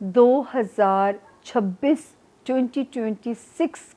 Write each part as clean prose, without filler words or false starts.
2026 2026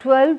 12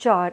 4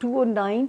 2009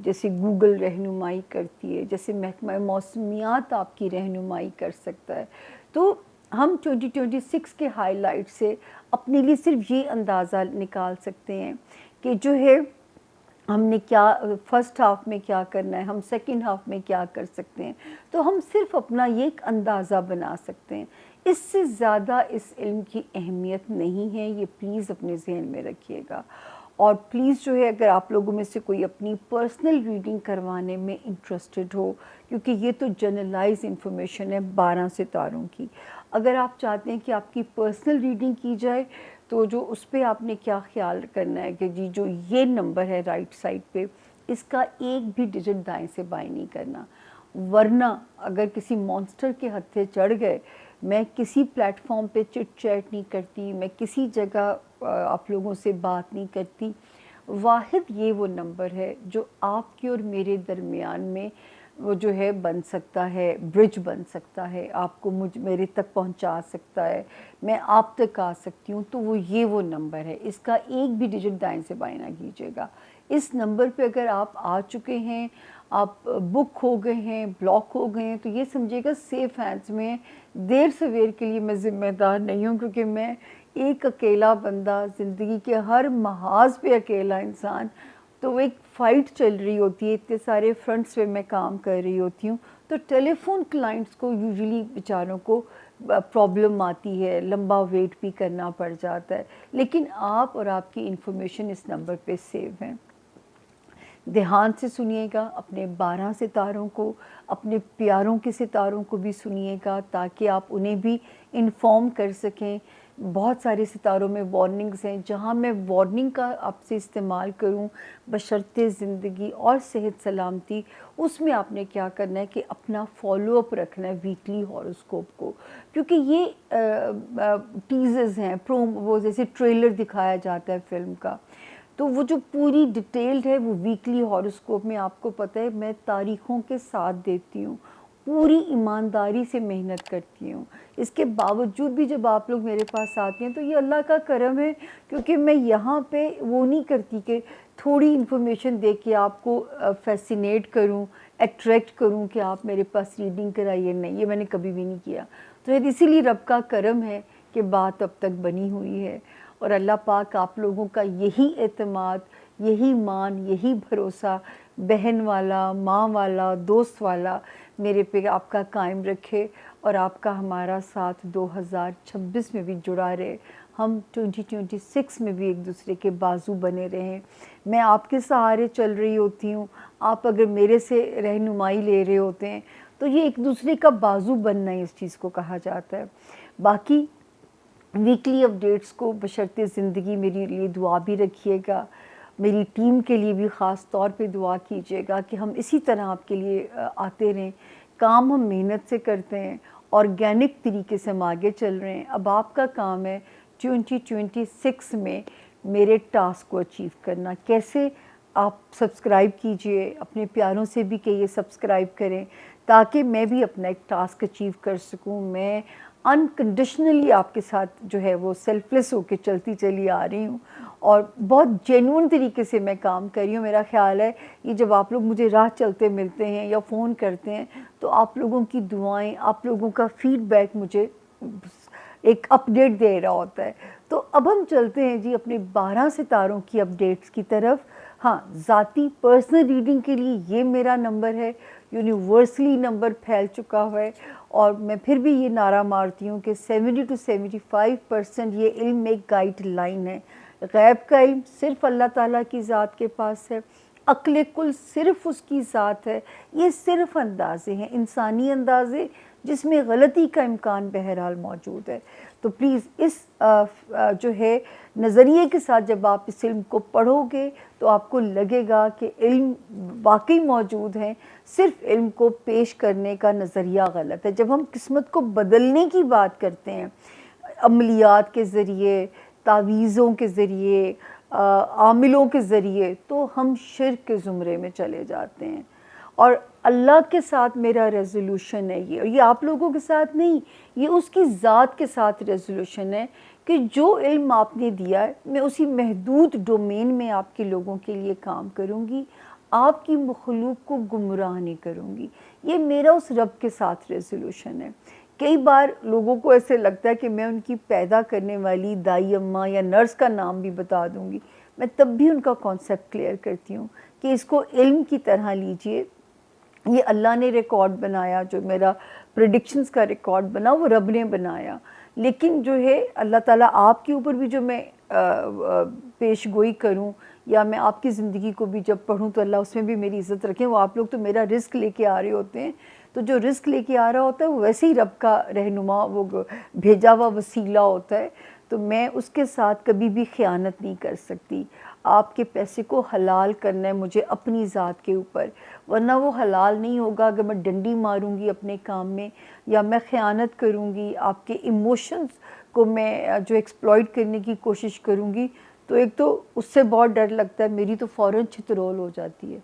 جیسے گوگل رہنمائی کرتی ہے، جیسے محکمہ موسمیات آپ کی رہنمائی کر سکتا ہے. تو ہم 2026 کے ہائی لائٹ سے اپنے لیے صرف یہ اندازہ نکال سکتے ہیں کہ جو ہے ہم نے کیا فرسٹ ہاف میں کیا کرنا ہے، ہم سیکنڈ ہاف میں کیا کر سکتے ہیں. تو ہم صرف اپنا یہ ایک اندازہ بنا سکتے ہیں. اس سے زیادہ اس علم کی اہمیت نہیں ہے، یہ پلیز اپنے ذہن میں رکھیے گا. اور پلیز جو ہے اگر آپ لوگوں میں سے کوئی اپنی پرسنل ریڈنگ کروانے میں انٹرسٹڈ ہو، کیونکہ یہ تو جنرلائز انفارمیشن ہے 12 ستاروں کی، اگر آپ چاہتے ہیں کہ آپ کی پرسنل ریڈنگ کی جائے تو جو اس پہ آپ نے کیا خیال کرنا ہے کہ جی جو یہ نمبر ہے رائٹ سائڈ پہ، اس کا ایک بھی ڈیجٹ دائیں سے بائیں نہیں کرنا. ورنہ اگر کسی مونسٹر کے ہتھے چڑھ گئے، میں کسی پلیٹ فارم پہ چٹ چیٹ نہیں کرتی، میں کسی جگہ آپ لوگوں سے بات نہیں کرتی. واحد یہ وہ نمبر ہے جو آپ کے اور میرے درمیان میں وہ جو ہے بن سکتا ہے، برج بن سکتا ہے، آپ کو میرے تک پہنچا سکتا ہے، میں آپ تک آ سکتی ہوں. تو وہ نمبر ہے، اس کا ایک بھی ڈیجٹ دائیں سے بائیں نہ کیجیے گا. اس نمبر پہ اگر آپ آ چکے ہیں، آپ بک ہو گئے ہیں، بلاک ہو گئے ہیں، تو یہ سمجھیے گا سیف ہینڈز میں ہیں. دیر سویر کے لیے میں ذمہ دار نہیں ہوں، کیونکہ میں ایک اکیلا بندہ، زندگی کے ہر محاذ پہ اکیلا انسان. تو ایک فائٹ چل رہی ہوتی ہے، اتنے سارے فرنٹس پہ میں کام کر رہی ہوتی ہوں. تو ٹیلی فون کلائنٹس کو یوزلی بیچاروں کو پرابلم آتی ہے، لمبا ویٹ بھی کرنا پڑ جاتا ہے. لیکن آپ اور آپ کی انفارمیشن اس نمبر پہ سیو ہیں. دھیان سے سنیے گا، اپنے 12 ستاروں کو، اپنے پیاروں کے ستاروں کو بھی سنیے گا تاکہ آپ انہیں بھی انفارم کر سکیں. بہت سارے ستاروں میں وارننگز ہیں، جہاں میں وارننگ کا آپ سے استعمال کروں بشرط زندگی اور صحت سلامتی، اس میں آپ نے کیا کرنا ہے کہ اپنا فالو اپ رکھنا ہے ویکلی ہاروسکوپ کو. کیونکہ یہ ٹیزرز ہیں، وہ جیسے ٹریلر دکھایا جاتا ہے فلم کا، تو وہ جو پوری ڈیٹیلڈ ہے وہ ویکلی ہاروسکوپ میں آپ کو پتہ ہے میں تاریخوں کے ساتھ دیتی ہوں، پوری ایمانداری سے محنت کرتی ہوں. اس کے باوجود بھی جب آپ لوگ میرے پاس آتے ہیں تو یہ اللہ کا کرم ہے، کیونکہ میں یہاں پہ وہ نہیں کرتی کہ تھوڑی انفارمیشن دے کے آپ کو فیسینیٹ کروں، اٹریکٹ کروں کہ آپ میرے پاس ریڈنگ کرائیے. نہیں، یہ میں نے کبھی بھی نہیں کیا. تو اسی لیے رب کا کرم ہے کہ بات اب تک بنی ہوئی ہے. اور اللہ پاک آپ لوگوں کا یہی اعتماد، یہی مان، یہی بھروسہ بہن والا، ماں والا، دوست والا میرے پہ آپ کا قائم رکھے، اور آپ کا ہمارا ساتھ 2026 میں بھی جڑا رہے. ہم 2026 میں بھی ایک دوسرے کے بازو بنے رہیں. میں آپ کے سہارے چل رہی ہوتی ہوں، آپ اگر میرے سے رہنمائی لے رہے ہوتے ہیں تو یہ ایک دوسرے کا بازو بننا ہے، اس چیز کو کہا جاتا ہے. باقی ویکلی اپڈیٹس کو بشرط زندگی میری لیے دعا بھی رکھیے گا، میری ٹیم کے لیے بھی خاص طور پہ دعا کیجیے گا کہ ہم اسی طرح آپ کے لیے آتے رہیں. کام ہم محنت سے کرتے ہیں، آرگینک طریقے سے ہم آگے چل رہے ہیں. اب آپ کا کام ہے 2026 میں میرے ٹاسک کو اچیو کرنا. کیسے؟ آپ سبسکرائب کیجئے، اپنے پیاروں سے بھی کہیے سبسکرائب کریں تاکہ میں بھی اپنا ایک ٹاسک اچیو کر سکوں. میں انکنڈیشنلی آپ کے ساتھ جو ہے وہ سیلف لیس ہو کے چلتی چلی آ رہی ہوں، اور بہت جینون طریقے سے میں کام کر رہی ہوں. میرا خیال ہے یہ جب آپ لوگ مجھے راہ چلتے ملتے ہیں یا فون کرتے ہیں تو آپ لوگوں کی دعائیں، آپ لوگوں کا فیڈ بیک مجھے ایک اپڈیٹ دے رہا ہوتا ہے. تو اب ہم چلتے ہیں جی اپنے 12 ستاروں کی اپڈیٹس کی طرف. ہاں، ذاتی پرسنل ریڈنگ کے لیے یہ میرا نمبر ہے، یونیورسلی نمبر پھیل چکا ہوا ہے. اور میں پھر بھی یہ نعرہ مارتی ہوں کہ 70 to 75% یہ علم ایک گائیڈ لائن ہے. غیب کا علم صرف اللہ تعالیٰ کی ذات کے پاس ہے، عقل کل صرف اس کی ذات ہے. یہ صرف اندازے ہیں، انسانی اندازے جس میں غلطی کا امکان بہرحال موجود ہے. تو پلیز اس جو ہے نظریے کے ساتھ جب آپ اس علم کو پڑھو گے تو آپ کو لگے گا کہ علم واقعی موجود ہے، صرف علم کو پیش کرنے کا نظریہ غلط ہے. جب ہم قسمت کو بدلنے کی بات کرتے ہیں عملیات کے ذریعے، تعویذوں کے ذریعے، عاملوں کے ذریعے، تو ہم شرک کے زمرے میں چلے جاتے ہیں. اور اللہ کے ساتھ میرا ریزولوشن ہے یہ، اور یہ آپ لوگوں کے ساتھ نہیں، یہ اس کی ذات کے ساتھ ریزولوشن ہے کہ جو علم آپ نے دیا ہے میں اسی محدود ڈومین میں آپ کے لوگوں کے لیے کام کروں گی. آپ کی مخلوق کو گمراہ نہیں کروں گی. یہ میرا اس رب کے ساتھ ریزولوشن ہے. کئی بار لوگوں کو ایسے لگتا ہے کہ میں ان کی پیدا کرنے والی دائی اماں یا نرس کا نام بھی بتا دوں گی. میں تب بھی ان کا کانسیپٹ کلیئر کرتی ہوں کہ اس کو علم کی طرح لیجئے. یہ اللہ نے ریکارڈ بنایا, جو میرا پریڈکشنز کا ریکارڈ بنا وہ رب نے بنایا. لیکن جو ہے اللہ تعالیٰ آپ کے اوپر بھی جو میں پیش گوئی کروں یا میں آپ کی زندگی کو بھی جب پڑھوں تو اللہ اس میں بھی میری عزت رکھیں. وہ آپ لوگ تو میرا رزق لے کے آ رہے ہوتے ہیں, تو جو رزق لے کے آ رہا ہوتا ہے وہ ویسے ہی رب کا رہنما, وہ بھیجا ہوا وسیلہ ہوتا ہے. تو میں اس کے ساتھ کبھی بھی خیانت نہیں کر سکتی. آپ کے پیسے کو حلال کرنا ہے مجھے اپنی ذات کے اوپر, ورنہ وہ حلال نہیں ہوگا اگر میں ڈنڈی ماروں گی اپنے کام میں یا میں خیانت کروں گی, آپ کے ایموشنز کو میں جو ایکسپلائٹ کرنے کی کوشش کروں گی. تو ایک تو اس سے بہت ڈر لگتا ہے, میری تو فوراً چھترول ہو جاتی ہے,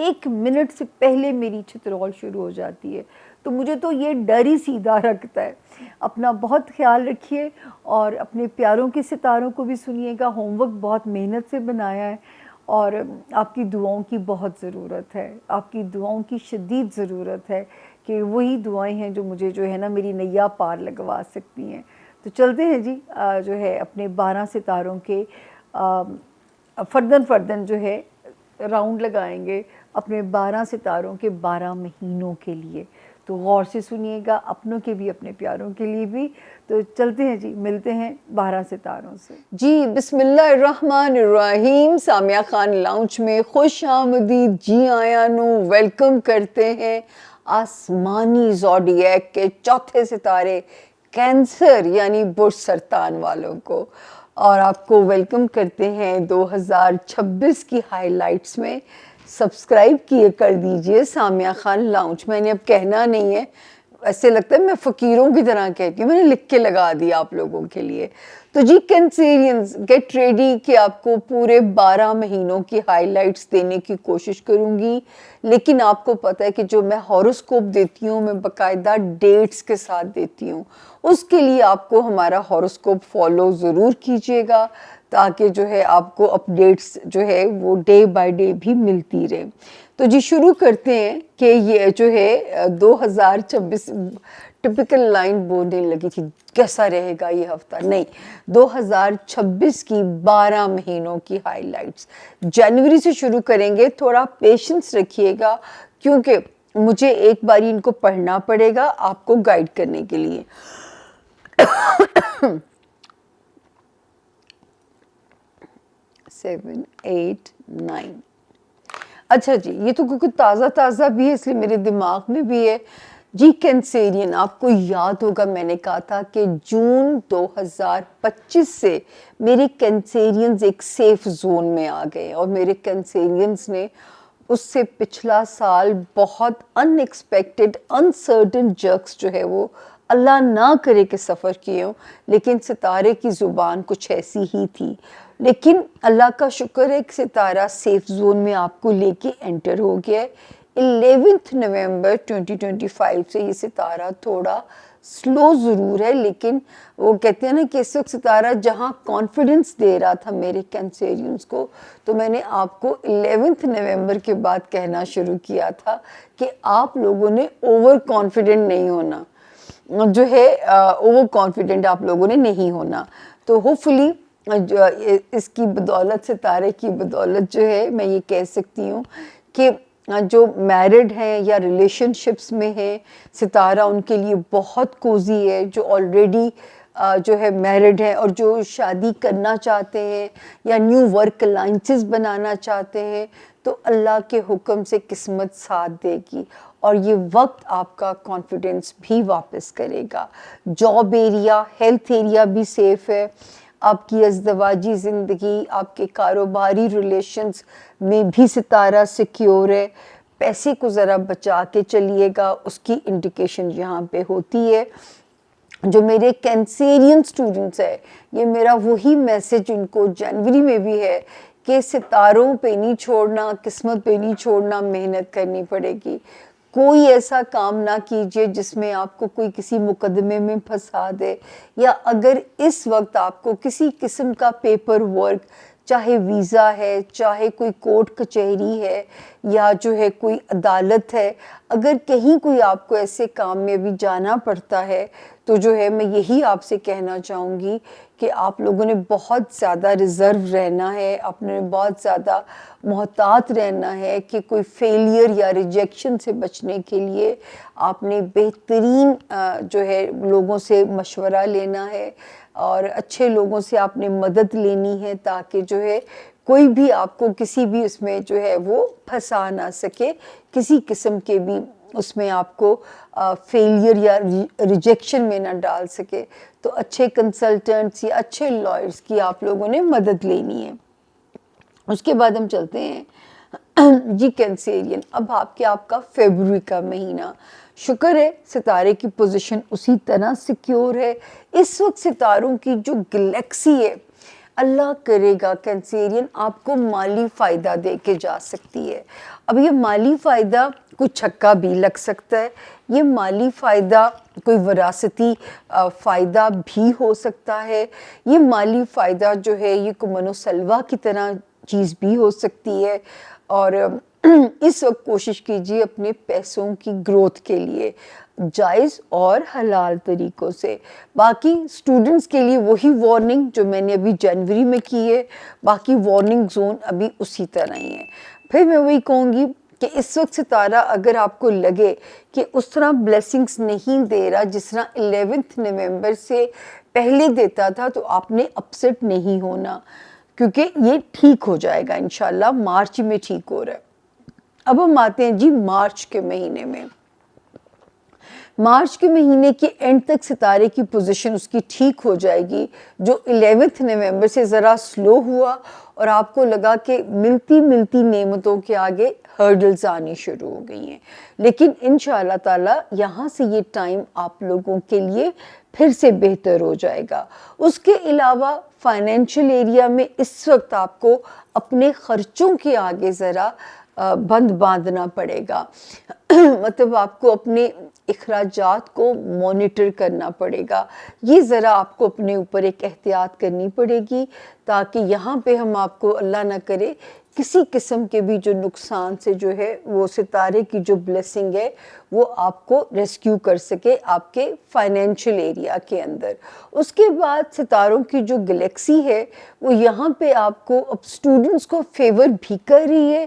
1 منٹ سے پہلے میری چھترول شروع ہو جاتی ہے. تو مجھے تو یہ ڈر ہی سیدھا رکھتا ہے. اپنا بہت خیال رکھیے اور اپنے پیاروں کے ستاروں کو بھی سنیے گا. ہوم ورک بہت محنت سے بنایا ہے اور آپ کی دعاؤں کی بہت ضرورت ہے, آپ کی دعاؤں کی شدید ضرورت ہے کہ وہی دعائیں ہیں جو مجھے جو ہے نا میری نیا پار لگوا سکتی ہیں. تو چلتے ہیں جی, جو ہے اپنے 12 ستاروں کے فردن جو ہے راؤنڈ لگائیں گے اپنے 12 ستاروں کے 12 مہینوں کے لیے. تو غور سے سنیے گا, اپنوں کے بھی اپنے پیاروں کے لیے بھی. تو چلتے ہیں جی, ملتے ہیں 12 ستاروں سے. جی بسم اللہ الرحمن الرحیم. سامیہ خان لاؤنج میں خوش آمدید, جی آیا نو, ویلکم کرتے ہیں آسمانی زوڈیک کے چوتھے ستارے کینسر یعنی برج سرطان والوں کو, اور آپ کو ویلکم کرتے ہیں 2026 کی ہائی لائٹس میں. سبسکرائب کیے کر دیجئے سامیہ خان لاؤنج. میں نے اب کہنا نہیں ہے, ایسے لگتا ہے میں فقیروں کی طرح کہتی ہوں, میں نے لکھ کے لگا دیا آپ لوگوں کے لیے. تو جی کینسیرینز گیٹ ریڈی کہ آپ کو پورے 12 مہینوں کی ہائی لائٹس دینے کی کوشش کروں گی. لیکن آپ کو پتہ ہے کہ جو میں ہاروسکوپ دیتی ہوں میں باقاعدہ ڈیٹس کے ساتھ دیتی ہوں. اس کے لیے آپ کو ہمارا ہاروسکوپ فالو ضرور کیجیے گا تاکہ جو ہے آپ کو اپڈیٹس جو ہے وہ ڈے بائی ڈے بھی ملتی رہے. تو جی شروع کرتے ہیں کہ یہ جو ہے 2026 ٹپیکل لائن بولنے لگی تھی کیسا رہے گا یہ ہفتہ, نہیں, 2026 کی 12 مہینوں کی ہائی لائٹس جنوری سے شروع کریں گے. تھوڑا پیشنس رکھیے گا کیونکہ مجھے ایک باری ان کو پڑھنا پڑے گا آپ کو گائیڈ کرنے کے لیے. 7, 8, 9. اچھا جی, یہ تو کیونکہ تازہ بھی ہے اس لیے میرے دماغ میں بھی ہے. جی کینسیرین, آپ کو یاد ہوگا میں نے کہا تھا کہ جون 2025 سے میرے کینسیرینز ایک سیف زون میں آ گئے, اور میرے کینسیرینز نے اس سے پچھلا سال بہت ان ایکسپیکٹڈ انسرٹن جرکس جو ہے وہ اللہ نہ کرے کہ سفر کیے ہوں, لیکن ستارے کی زبان کچھ ایسی ہی تھی. لیکن اللہ کا شکر ہے کہ ستارہ سیف زون میں آپ کو لے کے انٹر ہو گیا ہے. 11 نومبر 2025 سے یہ ستارہ تھوڑا سلو ضرور ہے, لیکن وہ کہتے ہیں نا کہ اس وقت ستارہ جہاں کانفیڈنس دے رہا تھا میرے کینسیرینز کو, تو میں نے آپ کو 11 نومبر کے بعد کہنا شروع کیا تھا کہ آپ لوگوں نے اوور کانفیڈنٹ نہیں ہونا, جو ہے اوور کانفیڈنٹ آپ لوگوں نے نہیں ہونا. تو ہوپ فلی اس کی بدولت, ستارے کی بدولت جو ہے میں یہ کہہ سکتی ہوں کہ جو میرڈ ہیں یا ریلیشن شپس میں ہیں, ستارہ ان کے لیے بہت کوزی ہے. جو آلریڈی جو ہے میرڈ ہیں اور جو شادی کرنا چاہتے ہیں یا نیو ورک الائنسز بنانا چاہتے ہیں, تو اللہ کے حکم سے قسمت ساتھ دے گی اور یہ وقت آپ کا کانفیڈنس بھی واپس کرے گا. جاب ایریا, ہیلتھ ایریا بھی سیف ہے. آپ کی ازدواجی زندگی, آپ کے کاروباری ریلیشنز میں بھی ستارہ سیکیور ہے. پیسے کو ذرا بچا کے چلیے گا, اس کی انڈیکیشن یہاں پہ ہوتی ہے. جو میرے کینسیرین سٹوڈنٹس ہے, یہ میرا وہی میسج ان کو جنوری میں بھی ہے کہ ستاروں پہ نہیں چھوڑنا, قسمت پہ نہیں چھوڑنا, محنت کرنی پڑے گی. کوئی ایسا کام نہ کیجئے جس میں آپ کو کوئی کسی مقدمے میں پھنسا دے, یا اگر اس وقت آپ کو کسی قسم کا پیپر ورک چاہے ویزا ہے، چاہے کوئی کورٹ کچہری ہے یا جو ہے کوئی عدالت ہے، اگر کہیں کوئی آپ کو ایسے کام میں بھی جانا پڑتا ہے تو جو ہے میں یہی آپ سے کہنا چاہوں گی کہ آپ لوگوں نے بہت زیادہ ریزرو رہنا ہے، آپ نے بہت زیادہ محتاط رہنا ہے کہ کوئی فیلئر یا ریجیکشن سے بچنے کے لیے آپ نے بہترین جو ہے لوگوں سے مشورہ لینا ہے اور اچھے لوگوں سے آپ نے مدد لینی ہے تاکہ جو ہے کوئی بھی آپ کو کسی بھی اس میں جو ہے وہ پھنسا نہ سکے، کسی قسم کے بھی اس میں آپ کو فیلئر یا ریجیکشن میں نہ ڈال سکے. تو اچھے کنسلٹنٹس یا اچھے لائرز کی آپ لوگوں نے مدد لینی ہے. اس کے بعد ہم چلتے ہیں جی کینسیرین. اب آپ کا فیبروری کا مہینہ، شکر ہے ستارے کی پوزیشن اسی طرح سیکیور ہے. اس وقت ستاروں کی جو گلیکسی ہے، اللہ کرے گا کینسیرین آپ کو مالی فائدہ دے کے جا سکتی ہے. اب یہ مالی فائدہ کوئی چھکا بھی لگ سکتا ہے، یہ مالی فائدہ کوئی وراثتی فائدہ بھی ہو سکتا ہے، یہ مالی فائدہ جو ہے یہ کوئی منو سلوا کی طرح چیز بھی ہو سکتی ہے. اور اس وقت کوشش کیجیے اپنے پیسوں کی گروتھ کے لیے جائز اور حلال طریقوں سے. باقی اسٹوڈنٹس کے لیے وہی وارننگ جو میں نے ابھی جنوری میں کی ہے، باقی وارننگ زون ابھی اسی طرح ہی ہے. پھر میں وہی کہوں گی کہ اس وقت ستارہ اگر آپ کو لگے کہ اس طرح بلیسنگز نہیں دے رہا جس طرح 11 نومبر سے پہلے دیتا تھا، تو آپ نے اپسٹ نہیں ہونا کیونکہ یہ ٹھیک ہو جائے گا انشاءاللہ. مارچ میں ٹھیک ہو رہا ہے. اب ہم آتے ہیں جی مارچ کے مہینے میں. مارچ کے مہینے کے اینڈ تک ستارے کی پوزیشن اس کی ٹھیک ہو جائے گی. جو 11 نومبر سے ذرا سلو ہوا اور آپ کو لگا کہ ملتی نعمتوں کے آگے ہرڈلز آنی شروع ہو گئی ہیں، لیکن انشاءاللہ تعالی یہاں سے یہ ٹائم آپ لوگوں کے لیے پھر سے بہتر ہو جائے گا. اس کے علاوہ فائنینشیل ایریا میں اس وقت آپ کو اپنے خرچوں کے آگے ذرا بند باندھنا پڑے گا. مطلب آپ کو اپنے اخراجات کو مانیٹر کرنا پڑے گا. یہ ذرا آپ کو اپنے اوپر ایک احتیاط کرنی پڑے گی تاکہ یہاں پہ ہم آپ کو اللہ نہ کرے کسی قسم کے بھی جو نقصان سے جو ہے وہ ستارے کی جو بلیسنگ ہے وہ آپ کو ریسکیو کر سکے آپ کے فائنینشیل ایریا کے اندر. اس کے بعد ستاروں کی جو گلیکسی ہے وہ یہاں پہ آپ کو اب اسٹوڈنٹس کو فیور بھی کر رہی ہے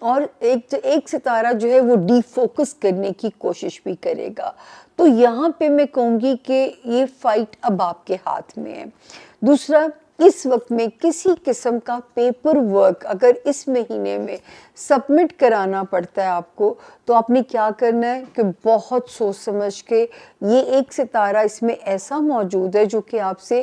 اور ایک ستارہ جو ہے وہ ڈی فوکس کرنے کی کوشش بھی کرے گا. تو یہاں پہ میں کہوں گی کہ یہ فائٹ اب آپ کے ہاتھ میں ہے. دوسرا، اس وقت میں کسی قسم کا پیپر ورک اگر اس مہینے میں سبمٹ کرانا پڑتا ہے آپ کو، تو آپ نے کیا کرنا ہے کہ بہت سوچ سمجھ کے، یہ ایک ستارہ اس میں ایسا موجود ہے جو کہ آپ سے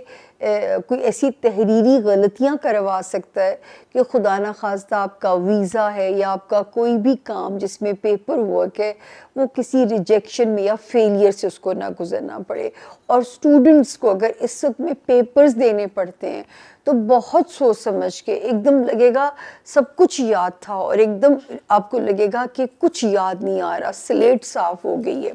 کوئی ایسی تحریری غلطیاں کروا سکتا ہے کہ خدا نخواستہ آپ کا ویزا ہے یا آپ کا کوئی بھی کام جس میں پیپر ورک ہے وہ کسی ریجیکشن میں یا فیلئر سے اس کو نہ گزرنا پڑے. اور اسٹوڈنٹس کو اگر اس وقت میں پیپرز دینے پڑتے ہیں تو بہت سوچ سمجھ کے، ایک دم لگے گا سب کچھ یاد تھا اور ایک دم آپ کو لگے گا کہ کچھ یاد نہیں آ رہا، سلیٹ صاف ہو گئی ہے.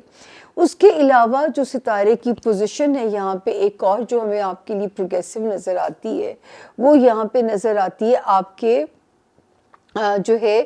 اس کے علاوہ جو ستارے کی پوزیشن ہے یہاں پہ ایک اور جو ہمیں آپ کے لیے پروگریسو نظر آتی ہے، وہ یہاں پہ نظر آتی ہے آپ کے جو ہے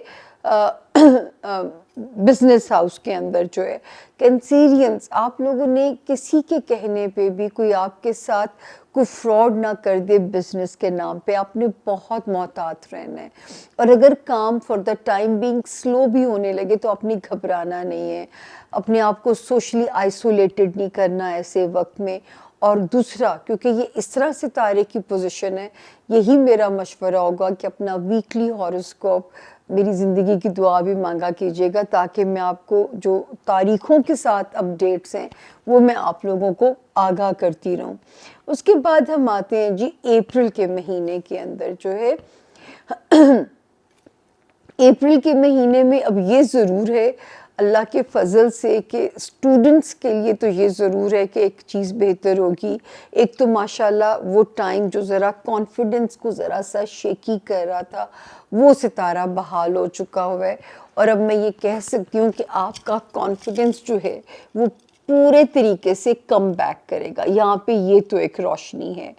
بزنس ہاؤس کے اندر جو ہے کینسیرینز. آپ لوگوں نے کسی کے کہنے پہ بھی کوئی آپ کے ساتھ کوئی فراڈ نہ کر دے بزنس کے نام پہ. آپ نے بہت محتاط رہنا ہے. اور اگر کام for the time being slow بھی ہونے لگے تو اپنی گھبرانا نہیں ہے، اپنے آپ کو سوشلی آئسولیٹڈ نہیں کرنا ایسے وقت میں. اور دوسرا، کیونکہ یہ اس طرح ستارے کی پوزیشن ہے، یہی میرا مشورہ ہوگا کہ اپنا ویکلی ہاروسکوپ، میری زندگی کی دعا بھی مانگا کیجیے گا تاکہ میں آپ کو جو تاریخوں کے ساتھ اپڈیٹس ہیں وہ میں آپ لوگوں کو آگاہ کرتی رہوں. اس کے بعد ہم آتے ہیں جی اپریل کے مہینے کے اندر جو ہے اپریل کے مہینے میں اب یہ ضرور ہے اللہ کے فضل سے کہ اسٹوڈنٹس کے لیے تو یہ ضرور ہے کہ ایک چیز بہتر ہوگی. ایک تو ماشاءاللہ وہ ٹائم جو ذرا کانفیڈنس کو ذرا سا شیکی کر رہا تھا وہ ستارہ بحال ہو چکا ہوا ہے، اور اب میں یہ کہہ سکتی ہوں کہ آپ کا کانفیڈنس جو ہے وہ پورے طریقے سے کم بیک کرے گا. یہاں پہ یہ تو ایک روشنی ہے.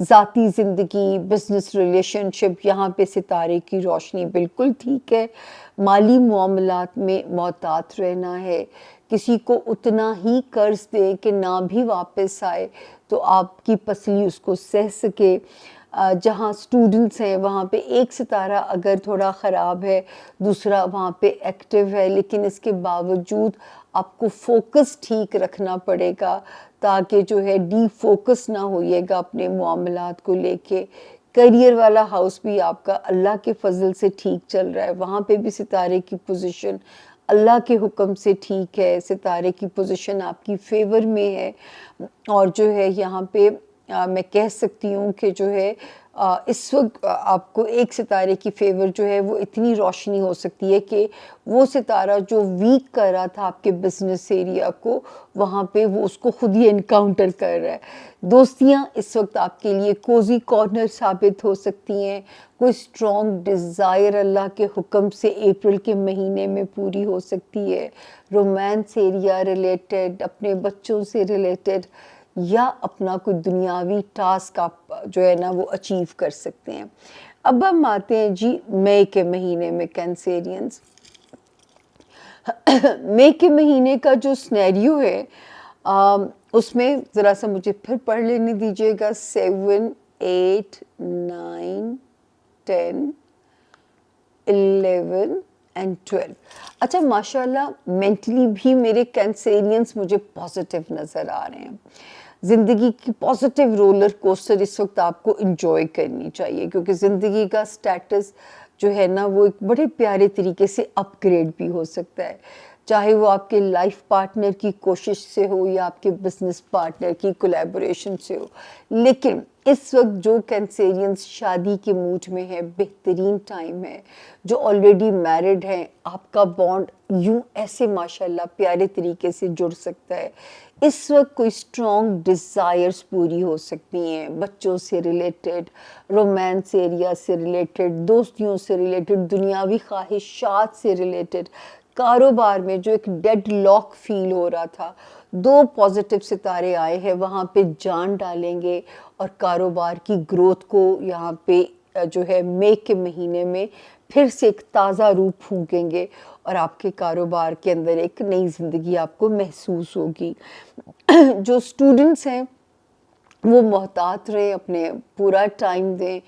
ذاتی زندگی، بزنس ریلیشن شپ، یہاں پہ ستارے کی روشنی بالکل ٹھیک ہے. مالی معاملات میں محتاط رہنا ہے. کسی کو اتنا ہی قرض دے کہ نہ بھی واپس آئے تو آپ کی پسلی اس کو سہ سکے. جہاں اسٹوڈنٹس ہیں وہاں پہ ایک ستارہ اگر تھوڑا خراب ہے، دوسرا وہاں پہ ایکٹیو ہے، لیکن اس کے باوجود آپ کو فوکس ٹھیک رکھنا پڑے گا تاکہ جو ہے ڈی فوکس نہ ہوئیے گا اپنے معاملات کو لے کے. کریئر والا ہاؤس بھی آپ کا اللہ کے فضل سے ٹھیک چل رہا ہے. وہاں پہ بھی ستارے کی پوزیشن اللہ کے حکم سے ٹھیک ہے. ستارے کی پوزیشن آپ کی فیور میں ہے. اور جو ہے یہاں پہ میں کہہ سکتی ہوں کہ جو ہے اس وقت آپ کو ایک ستارے کی فیور جو ہے وہ اتنی روشنی ہو سکتی ہے کہ وہ ستارہ جو ویک کر رہا تھا آپ کے بزنس ایریا کو، وہاں پہ وہ اس کو خود ہی انکاؤنٹر کر رہا ہے. دوستیاں اس وقت آپ کے لیے کوزی کارنر ثابت ہو سکتی ہیں. کوئی اسٹرانگ ڈیزائر اللہ کے حکم سے اپریل کے مہینے میں پوری ہو سکتی ہے. رومانس ایریا ریلیٹڈ، اپنے بچوں سے ریلیٹڈ، یا اپنا کوئی دنیاوی ٹاسک آپ جو ہے نا وہ اچیو کر سکتے ہیں. اب ہم آتے ہیں جی مئی کے مہینے میں کینسیرینز. مئی کے مہینے کا جو سنیریو ہے اس میں ذرا سا مجھے پھر پڑھ لینے دیجیے گا. 7 8 9 10 11 and 12. اچھا ماشاءاللہ مینٹلی بھی میرے کینسیرینز مجھے پازیٹیو نظر آ رہے ہیں. زندگی کی پازیٹیو رولر کوسٹر اس وقت آپ کو انجوائے کرنی چاہیے، کیونکہ زندگی کا سٹیٹس جو ہے نا وہ ایک بڑے پیارے طریقے سے اپ گریڈ بھی ہو سکتا ہے، چاہے وہ آپ کے لائف پارٹنر کی کوشش سے ہو یا آپ کے بزنس پارٹنر کی کولیبوریشن سے ہو. لیکن اس وقت جو کینسیرینز شادی کے موڈ میں ہے، بہترین ٹائم ہے. جو آلریڈی میرڈ ہیں، آپ کا بانڈ یوں ایسے ماشاءاللہ پیارے طریقے سے جڑ سکتا ہے. اس وقت کوئی اسٹرانگ ڈیزائرز پوری ہو سکتی ہیں، بچوں سے ریلیٹڈ، رومانس ایریا سے ریلیٹڈ، دوستیوں سے ریلیٹڈ، دنیاوی خواہشات سے ریلیٹڈ. کاروبار میں جو ایک ڈیڈ لاک فیل ہو رہا تھا، 2 پازیٹیو ستارے آئے ہیں، وہاں پہ جان ڈالیں گے اور کاروبار کی گروتھ کو یہاں پہ جو ہے مئی کے مہینے میں پھر سے ایک تازہ روپ پھونکیں گے اور آپ کے کاروبار کے اندر ایک نئی زندگی آپ کو محسوس ہوگی. جو اسٹوڈنٹس ہیں وہ محتاط رہیں، اپنے پورا ٹائم دیں.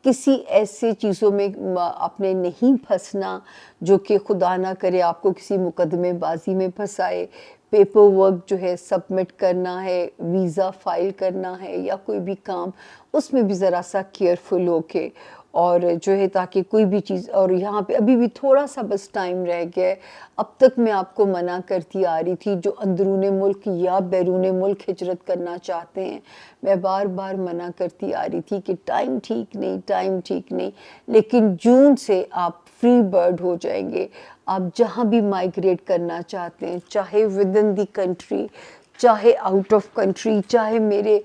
کسی ایسے چیزوں میں آپ نے نہیں پھنسنا جو کہ خدا نہ کرے آپ کو کسی مقدمے بازی میں پھنسائے. پیپر ورک جو ہے سبمٹ کرنا ہے، ویزا فائل کرنا ہے یا کوئی بھی کام، اس میں بھی ذرا سا کیئرفل ہو کے، اور جو ہے تاکہ کوئی بھی چیز. اور یہاں پہ ابھی بھی تھوڑا سا بس ٹائم رہ گیا ہے. اب تک میں آپ کو منع کرتی آ رہی تھی جو اندرون ملک یا بیرون ملک ہجرت کرنا چاہتے ہیں، میں بار بار منع کرتی آ رہی تھی کہ ٹائم ٹھیک نہیں، ٹائم ٹھیک نہیں. لیکن جون سے آپ فری برڈ ہو جائیں گے. آپ جہاں بھی مائیگریٹ کرنا چاہتے ہیں، چاہے ود ان دی کنٹری، چاہے آؤٹ آف کنٹری، چاہے میرے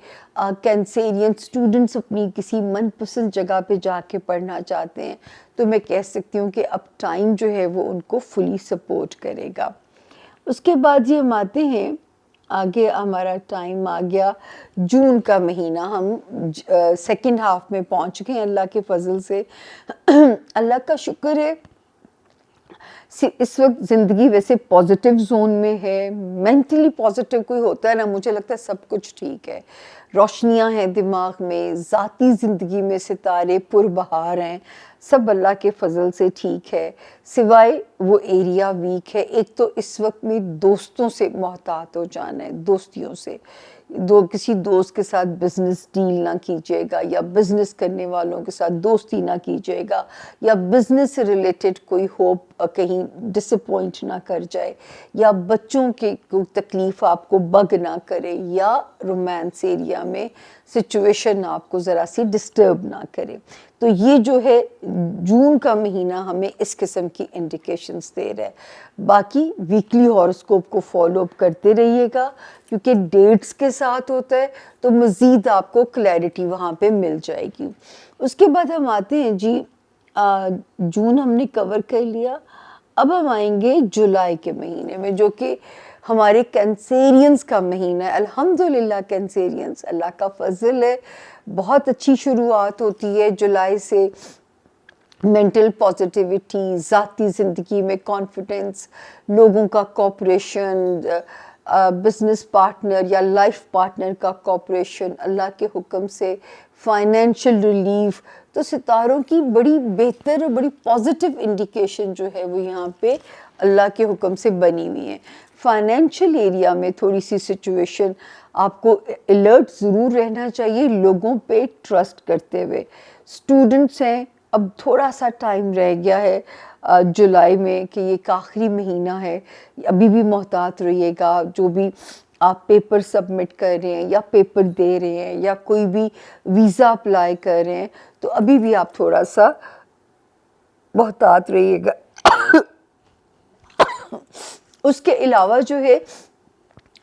کینسیرین اسٹوڈنٹس اپنی کسی من پسند جگہ پہ جا کے پڑھنا چاہتے ہیں، تو میں کہہ سکتی ہوں کہ اب ٹائم جو ہے وہ ان کو فلی سپورٹ کرے گا. اس کے بعد یہ ہم آتے ہیں آگے، ہمارا ٹائم آ گیا جون کا مہینہ. ہم سیکنڈ ہاف میں پہنچ گئے اللہ کے فضل سے. اللہ کا شکر ہے اس وقت زندگی ویسے پازیٹیو زون میں ہے. مینٹلی پازیٹیو کوئی ہوتا ہے نا، مجھے لگتا ہے سب کچھ ٹھیک ہے. روشنیاں ہیں دماغ میں، ذاتی زندگی میں ستارے پربہار ہیں، سب اللہ کے فضل سے ٹھیک ہے. سوائے وہ ایریا ویک ہے. ایک تو اس وقت میں دوستوں سے محتاط ہو جانا ہے، دوستیوں سے. کسی دوست کے ساتھ بزنس ڈیل نہ کیجیے گا، یا بزنس کرنے والوں کے ساتھ دوستی نہ کیجیے گا، یا بزنس سے ریلیٹڈ کوئی ہوپ کہیں ڈس اپوائنٹ نہ کر جائے، یا بچوں کی کوئی تکلیف آپ کو بگ نہ کرے، یا رومانس ایریا میں سچویشن آپ کو ذرا سی ڈسٹرب نہ کرے. تو یہ جو ہے جون کا مہینہ ہمیں اس قسم کی انڈیکیشنز دے رہا ہے. باقی ویکلی ہاروسکوپ کو فالو اپ کرتے رہیے گا، کیونکہ ڈیٹس کے ساتھ ہوتا ہے تو مزید آپ کو کلیئرٹی وہاں پہ مل جائے گی. اس کے بعد ہم آتے ہیں جی جون ہم نے کور کر لیا. اب ہم آئیں گے جولائی کے مہینے میں، جو کہ ہمارے کینسیرینس کا مہینہ ہے. الحمدللہ کینسیرینس اللہ کا فضل ہے, بہت اچھی شروعات ہوتی ہے جولائی سے. مینٹل پازیٹیوٹی, ذاتی زندگی میں کانفیڈنس, لوگوں کا کوپریشن, بزنس پارٹنر یا لائف پارٹنر کا کوپریشن, اللہ کے حکم سے فائنینشیل ریلیف. تو ستاروں کی بڑی بہتر اور بڑی پازیٹیو انڈیکیشن جو ہے وہ یہاں پہ اللہ کے حکم سے بنی ہوئی ہیں. فائنینشیل ایریا میں تھوڑی سی سچویشن آپ کو الرٹ ضرور رہنا چاہیے لوگوں پہ ٹرسٹ کرتے ہوئے. اسٹوڈنٹس ہیں, اب تھوڑا سا ٹائم رہ گیا ہے جولائی میں کہ یہ ایک آخری مہینہ ہے, ابھی بھی محتاط رہیے گا. جو بھی آپ پیپر سبمٹ کر رہے ہیں یا پیپر دے رہے ہیں یا کوئی بھی ویزا اپلائی کر رہے ہیں تو ابھی بھی آپ تھوڑا سا محتاط رہیے گا. اس کے علاوہ جو ہے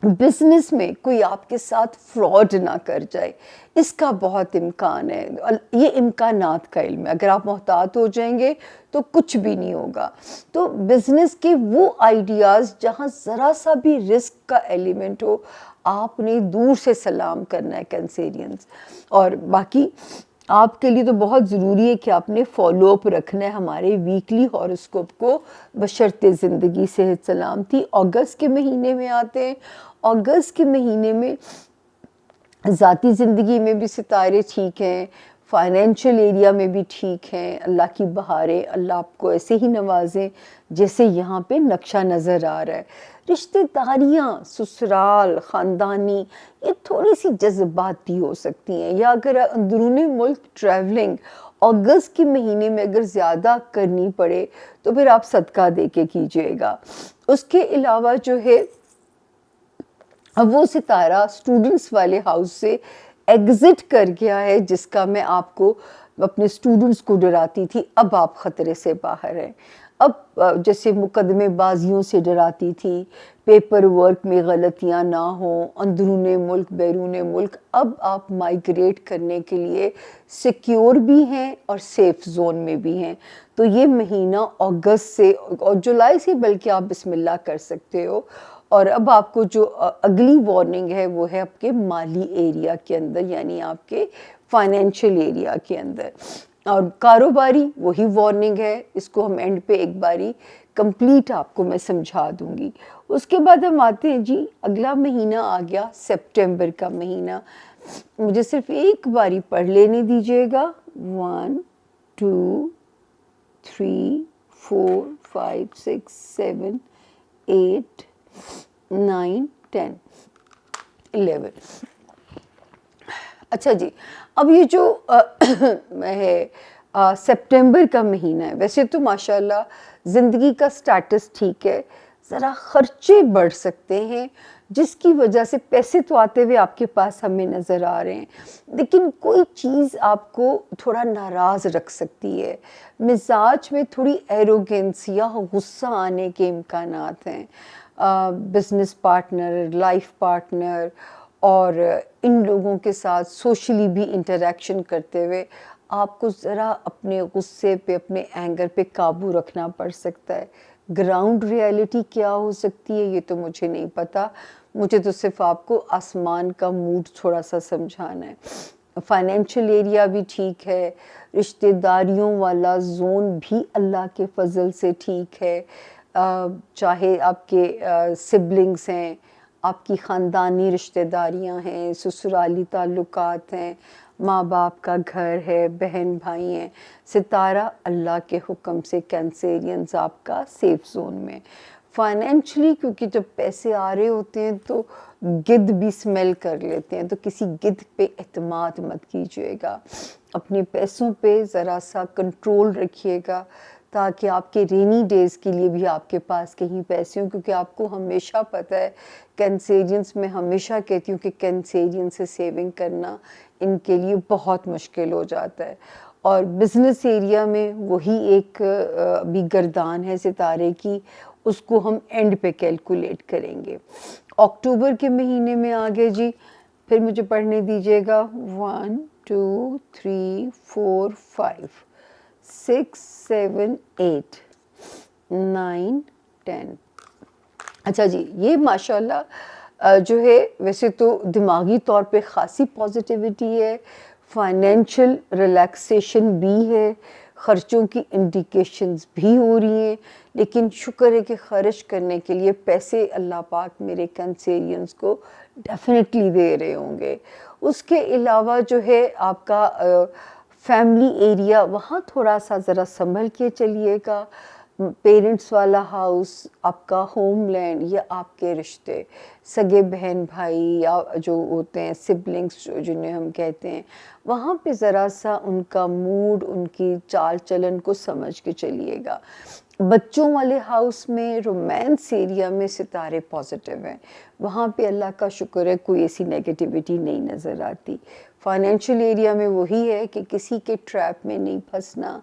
بزنس میں کوئی آپ کے ساتھ فراڈ نہ کر جائے, اس کا بہت امکان ہے. یہ امکانات کا علم ہے, اگر آپ محتاط ہو جائیں گے تو کچھ بھی نہیں ہوگا. تو بزنس کے وہ آئیڈیاز جہاں ذرا سا بھی رسک کا ایلیمنٹ ہو, آپ نے دور سے سلام کرنا ہے کینسیرینس. اور باقی آپ کے لیے تو بہت ضروری ہے کہ آپ نے فالو اپ رکھنا ہے ہمارے ویکلی ہاروسکوپ کو, بشرط زندگی صحت سلامتی. اگست کے مہینے میں آتے ہیں. اگست کے مہینے میں ذاتی زندگی میں بھی ستارے ٹھیک ہیں, فائنینشیل ایریا میں بھی ٹھیک ہیں. اللہ کی بہاریں, اللہ آپ کو ایسے ہی نوازیں جیسے یہاں پہ نقشہ نظر آ رہا ہے. رشتہ داریاں, سسرال, خاندانی, یہ تھوڑی سی جذباتی ہو سکتی ہیں, یا اگر اندرون ملک ٹریولنگ اگست کے مہینے میں اگر زیادہ کرنی پڑے تو پھر آپ صدقہ دے کے کیجیے گا. اس کے علاوہ جو ہے اب وہ ستارہ اسٹوڈنٹس والے ہاؤس سے ایگزٹ کر گیا ہے جس کا میں آپ کو اپنے اسٹوڈنٹس کو ڈراتی تھی. اب آپ خطرے سے باہر ہیں. اب جیسے مقدمے بازیوں سے ڈراتی تھی, پیپر ورک میں غلطیاں نہ ہوں, اندرون ملک بیرون ملک, اب آپ مائیگریٹ کرنے کے لیے سیکیور بھی ہیں اور سیف زون میں بھی ہیں. تو یہ مہینہ اگست سے اور جولائی سے بلکہ آپ بسم اللہ کر سکتے ہو. اور اب آپ کو جو اگلی وارننگ ہے وہ ہے آپ کے مالی ایریا کے اندر, یعنی آپ کے فائنینشیل ایریا کے اندر. اور کاروباری وہی وارننگ ہے, اس کو ہم اینڈ پہ ایک باری کمپلیٹ آپ کو میں سمجھا دوں گی. اس کے بعد ہم آتے ہیں جی, اگلا مہینہ آ گیا سپٹمبر کا مہینہ. مجھے صرف ایک باری پڑھ لینے دیجیے گا. 1 2 3 4 5 6 7 8 9 10 11. اچھا جی, اب یہ جو ہے سپٹمبر کا مہینہ ہے, ویسے تو ماشاءاللہ زندگی کا سٹیٹس ٹھیک ہے, ذرا خرچے بڑھ سکتے ہیں جس کی وجہ سے پیسے تو آتے ہوئے آپ کے پاس ہمیں نظر آ رہے ہیں, لیکن کوئی چیز آپ کو تھوڑا ناراض رکھ سکتی ہے. مزاج میں تھوڑی ایروگنس یا غصہ آنے کے امکانات ہیں. بزنس پارٹنر, لائف پارٹنر اور ان لوگوں کے ساتھ سوشلی بھی انٹریکشن کرتے ہوئے آپ کو ذرا اپنے غصے پہ, اپنے اینگر پہ قابو رکھنا پڑ سکتا ہے. گراؤنڈ ریالٹی کیا ہو سکتی ہے یہ تو مجھے نہیں پتا, مجھے تو صرف آپ کو آسمان کا موڈ تھوڑا سا سمجھانا ہے. فائنینشیل ایریا بھی ٹھیک ہے, رشتہ داریوں والا زون بھی اللہ کے فضل سے ٹھیک ہے. چاہے آپ کے سبلنگس ہیں, آپ کی خاندانی رشتہ داریاں ہیں, سسرالی تعلقات ہیں, ماں باپ کا گھر ہے, بہن بھائی ہیں, ستارہ اللہ کے حکم سے کینسیرینز آپ کا سیف زون میں. فائنینشلی کیونکہ جب پیسے آ رہے ہوتے ہیں تو گدھ بھی سمیل کر لیتے ہیں, تو کسی گدھ پہ اعتماد مت کیجیے گا. اپنے پیسوں پہ ذرا سا کنٹرول رکھیے گا تاکہ آپ کے رینی ڈیز کے لیے بھی آپ کے پاس کہیں پیسے ہوں, کیونکہ آپ کو ہمیشہ پتہ ہے کینسیرینس, میں ہمیشہ کہتی ہوں کہ کینسیرینس سے سیونگ کرنا ان کے لیے بہت مشکل ہو جاتا ہے. اور بزنس ایریا میں وہی ایک ابھی گردان ہے ستارے کی, اس کو ہم اینڈ پہ کیلکولیٹ کریں گے. اکتوبر کے مہینے میں آگے جی, پھر مجھے پڑھنے دیجیے گا. 1 2 3 4 5 6 7 8 9 10 اچھا جی، یہ ماشاءاللہ جو ہے ویسے تو دماغی طور پہ خاصی پازیٹیوٹی ہے، فائنینشیل ریلیکسیشن بھی ہے، خرچوں کی انڈیکیشنز بھی ہو رہی ہیں، لیکن شکر ہے کہ خرچ کرنے کے لیے پیسے اللہ پاک میرے کنسیرینز کو ڈیفینیٹلی دے رہے ہوں گے۔ اس کے علاوہ جو ہے آپ کا فیملی ایریا، وہاں تھوڑا سا ذرا سنبھل کے چلیے گا۔ پیرنٹس والا ہاؤس، آپ کا ہوم لینڈ یا آپ کے رشتے، سگے بہن بھائی یا جو ہوتے ہیں سبلنگس جنہیں ہم کہتے ہیں، وہاں پہ ذرا سا ان کا موڈ، ان کی چال چلن کو سمجھ کے چلیے گا۔ بچوں والے ہاؤس میں، رومانس ایریا میں ستارے پازیٹیو ہیں، وہاں پہ اللہ کا شکر ہے کوئی ایسی نیگیٹیوٹی نہیں نظر آتی۔ فائنینشیل ایریا میں وہی ہے کہ کسی کے ٹریپ میں نہیں پھنسنا،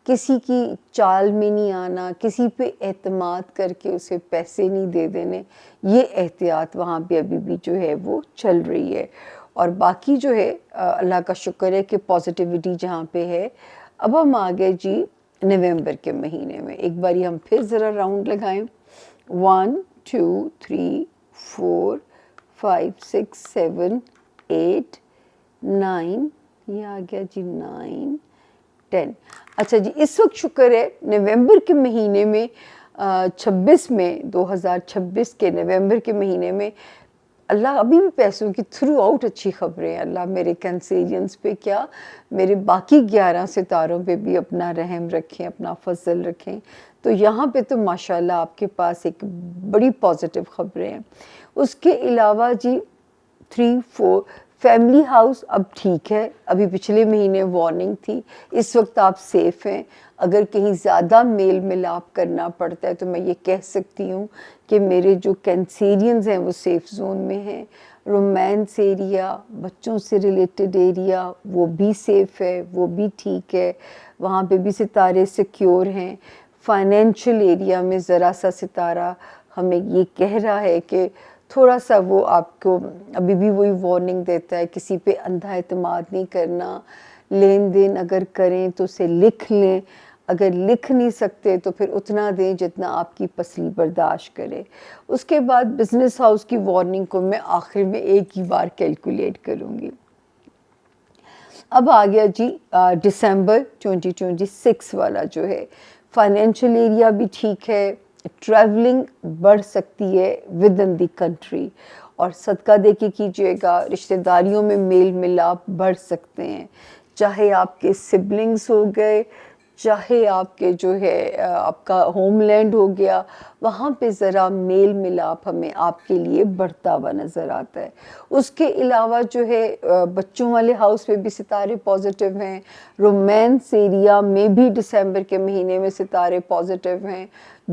کسی کی چال میں نہیں آنا، کسی پہ اعتماد کر کے اسے پیسے نہیں دے دینے، یہ احتیاط وہاں پہ ابھی بھی جو ہے وہ چل رہی ہے۔ اور باقی جو ہے اللہ کا شکر ہے کہ پازیٹیوٹی جہاں پہ ہے۔ اب ہم آ گئے جی نومبر کے مہینے میں، ایک باری ہم پھر ذرا راؤنڈ لگائیں۔ 1 2 3 4 5 6 7 8 9، یہ آ گیا جی 9 10۔ اچھا جی، اس وقت شکر ہے نومبر کے مہینے میں 26 میں 2026 کے نومبر کے مہینے میں اللہ ابھی بھی پیسوں کی تھرو آؤٹ اچھی خبریں ہیں۔ اللہ میرے کنسیرینز پہ کیا، میرے باقی 11 ستاروں پہ بھی اپنا رحم رکھیں، اپنا فضل رکھیں۔ تو یہاں پہ تو ماشاءاللہ آپ کے پاس ایک بڑی پازیٹیو خبریں ہیں۔ اس کے علاوہ جی 3 4 فیملی ہاؤس اب ٹھیک ہے، ابھی پچھلے مہینے وارننگ تھی، اس وقت آپ سیف ہیں۔ اگر کہیں زیادہ میل ملاپ کرنا پڑتا ہے تو میں یہ کہہ سکتی ہوں کہ میرے جو کینسیرینز ہیں وہ سیف زون میں ہیں۔ رومانس ایریا، بچوں سے ریلیٹڈ ایریا، وہ بھی سیف ہے، وہ بھی ٹھیک ہے، وہاں پہ بھی ستارے سیکیور ہیں۔ فائنینشیل ایریا میں ذرا سا ستارہ ہمیں یہ کہہ رہا ہے کہ تھوڑا سا وہ آپ کو ابھی بھی وہی وارننگ دیتا ہے، کسی پہ اندھا اعتماد نہیں کرنا، لین دین اگر کریں تو اسے لکھ لیں، اگر لکھ نہیں سکتے تو پھر اتنا دیں جتنا آپ کی پسلی برداشت کرے۔ اس کے بعد بزنس ہاؤس کی وارننگ کو میں آخر میں ایک ہی بار کیلکولیٹ کروں گی۔ اب آ گیا جی دسمبر 2026 والا جو ہے، فائنینشیل ایریا بھی ٹھیک ہے، ٹریولنگ بڑھ سکتی ہے ود ان دی کنٹری، اور صدقہ دے کے کیجیے گا، رشتہ داریوں میں میل ملاپ بڑھ سکتے ہیں، چاہے آپ کے سبلنگس ہو گئے، چاہے آپ کے جو ہے آپ کا ہوم لینڈ ہو گیا، وہاں پہ ذرا میل ملاپ ہمیں آپ کے لیے بڑھتا ہوا نظر آتا ہے۔ اس کے علاوہ جو ہے بچوں والے ہاؤس میں بھی ستارے پازیٹیو ہیں، رومانس ایریا میں بھی دسمبر کے مہینے میں ستارے پازیٹیو ہیں،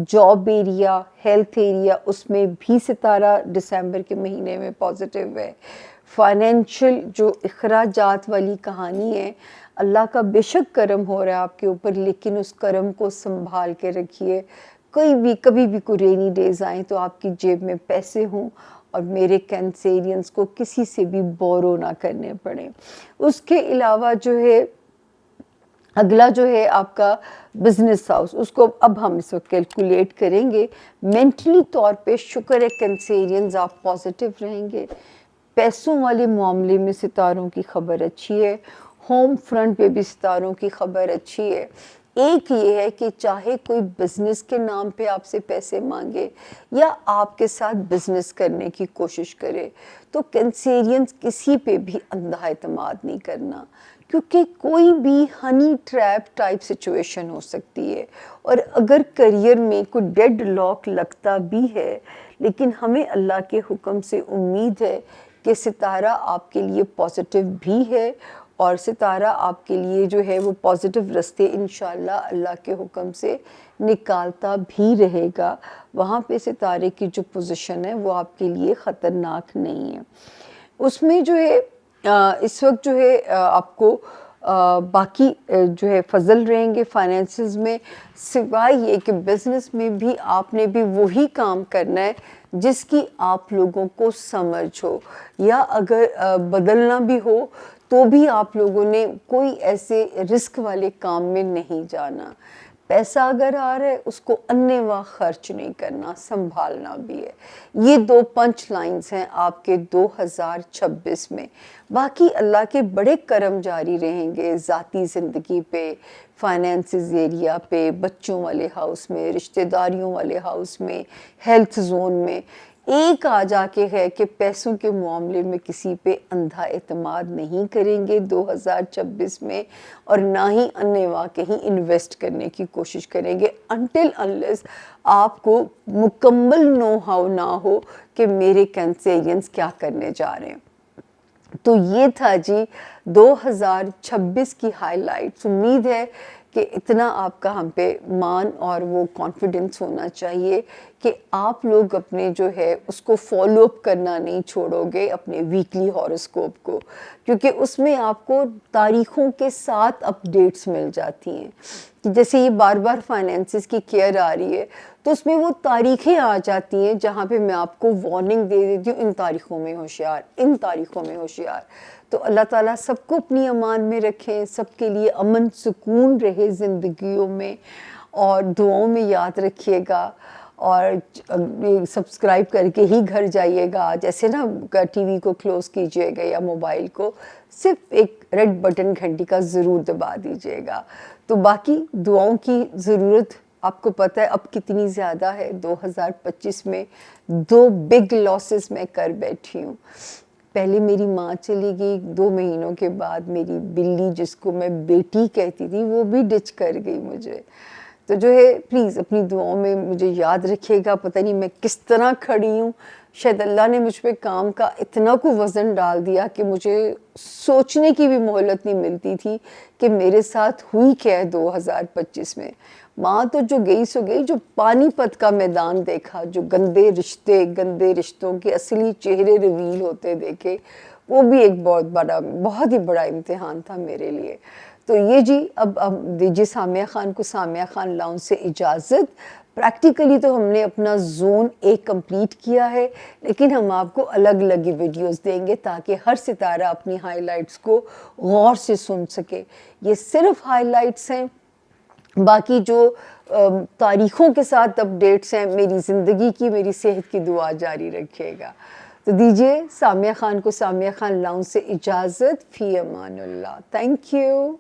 جاب ایریا، ہیلتھ ایریا، اس میں بھی ستارہ دسمبر کے مہینے میں پازیٹیو ہے۔ فائنینشیل جو اخراجات والی کہانی ہے، اللہ کا بے شک کرم ہو رہا ہے آپ کے اوپر، لیکن اس کرم کو سنبھال کے رکھیے، کبھی بھی کوئی رینی ڈیز آئیں تو آپ کی جیب میں پیسے ہوں اور میرے کینسیرینز کو کسی سے بھی بورو نہ کرنے پڑیں۔ اس کے علاوہ جو ہے اگلا جو ہے آپ کا بزنس ہاؤس، اس کو اب ہم اس وقت کیلکولیٹ کریں گے۔ مینٹلی طور پہ شکر ہے کنسیرینز آپ پازیٹیو رہیں گے، پیسوں والے معاملے میں ستاروں کی خبر اچھی ہے، ہوم فرنٹ پہ بھی ستاروں کی خبر اچھی ہے۔ ایک یہ ہے کہ چاہے کوئی بزنس کے نام پہ آپ سے پیسے مانگے یا آپ کے ساتھ بزنس کرنے کی کوشش کرے تو کنسیرینز کسی پہ بھی اندھا اعتماد نہیں کرنا، کیونکہ کوئی بھی ہنی ٹریپ ٹائپ سچویشن ہو سکتی ہے، اور اگر کریئر میں کوئی ڈیڈ لاک لگتا بھی ہے لیکن ہمیں اللہ کے حکم سے امید ہے کہ ستارہ آپ کے لیے پازیٹیو بھی ہے، اور ستارہ آپ کے لیے جو ہے وہ پازیٹیو رستے انشاءاللہ اللہ کے حکم سے نکالتا بھی رہے گا۔ وہاں پہ ستارے کی جو پوزیشن ہے وہ آپ کے لیے خطرناک نہیں ہے۔ اس میں جو ہے اس وقت جو ہے آپ کو باقی جو ہے فضل رہیں گے فائنینسز میں، سوائے یہ کہ بزنس میں بھی آپ نے بھی وہی کام کرنا ہے جس کی آپ لوگوں کو سمجھ ہو، یا اگر بدلنا بھی ہو تو بھی آپ لوگوں نے کوئی ایسے رسک والے کام میں نہیں جانا۔ پیسہ اگر آ رہا ہے اس کو انے واہ خرچ نہیں کرنا، سنبھالنا بھی ہے۔ یہ 2 پنچ لائنز ہیں آپ کے 2026 میں۔ باقی اللہ کے بڑے کرم جاری رہیں گے ذاتی زندگی پہ، فائنینسز ایریا پہ، بچوں والے ہاؤس میں، رشتہ داریوں والے ہاؤس میں، ہیلتھ زون میں۔ ایک آ جا کے ہے کہ پیسوں کے معاملے میں کسی پہ اندھا اعتماد نہیں کریں گے 2026 میں، اور نہ ہی انے واہ کہیں انویسٹ کرنے کی کوشش کریں گے انٹل انلیس آپ کو مکمل نو ہاؤ نہ ہو کہ میرے کینسیرینس کیا کرنے جا رہے ہیں۔ تو یہ تھا جی 2026 کی ہائی لائٹس۔ امید ہے کہ اتنا آپ کا ہم پہ مان اور وہ کانفیڈنس ہونا چاہیے کہ آپ لوگ اپنے جو ہے اس کو فالو اپ کرنا نہیں چھوڑو گے، اپنے ویکلی ہاروسکوپ کو، کیونکہ اس میں آپ کو تاریخوں کے ساتھ اپڈیٹس مل جاتی ہیں۔ جیسے یہ بار بار فائنینسز کی کیئر آ رہی ہے تو اس میں وہ تاریخیں آ جاتی ہیں جہاں پہ میں آپ کو وارننگ دے دیتی ہوں، ان تاریخوں میں ہوشیار، ان تاریخوں میں ہوشیار۔ تو اللہ تعالیٰ سب کو اپنی امان میں رکھیں، سب کے لیے امن سکون رہے زندگیوں میں، اور دعاؤں میں یاد رکھیے گا، اور سبسکرائب کر کے ہی گھر جائیے گا، جیسے نا ٹی وی کو کلوز کیجیے گا یا موبائل کو، صرف ایک ریڈ بٹن گھنٹی کا ضرور دبا دیجیے گا۔ تو باقی دعاؤں کی ضرورت آپ کو پتہ ہے اب کتنی زیادہ ہے۔ 2025 میں 2 بگ لاسز میں کر بیٹھی ہوں۔ پہلے میری ماں چلی گئی، 2 مہینوں کے بعد میری بلی جس کو میں بیٹی کہتی تھی وہ بھی ڈچ کر گئی مجھے۔ تو جو ہے پلیز اپنی دعاؤں میں مجھے یاد رکھیے گا۔ پتہ نہیں میں کس طرح کھڑی ہوں، شاید اللہ نے مجھ پہ کام کا اتنا کو وزن ڈال دیا کہ مجھے سوچنے کی بھی مہلت نہیں ملتی تھی کہ میرے ساتھ ہوئی کیا ہے 2025 میں۔ ماں تو جو گئی سو گئی، جو پانی پت کا میدان دیکھا، جو گندے رشتے، گندے رشتوں کے اصلی چہرے ریویل ہوتے دیکھے، وہ بھی ایک بہت ہی بڑا امتحان تھا میرے لیے۔ تو یہ جی اب دیجیے سامیہ خان کو سامیہ خان لاؤنج سے اجازت۔ پریکٹیکلی تو ہم نے اپنا زون 1 کمپلیٹ کیا ہے، لیکن ہم آپ کو الگ الگ ویڈیوز دیں گے تاکہ ہر ستارہ اپنی ہائی لائٹس کو غور سے سن سکے۔ یہ صرف ہائی لائٹس ہیں، باقی جو تاریخوں کے ساتھ اپڈیٹس ہیں میری زندگی کی، میری صحت کی دعا جاری رکھیے گا۔ تو دیجیے سامیہ خان کو سامیہ خان لاؤنج سے اجازت۔ فی امان اللہ۔ Thank you.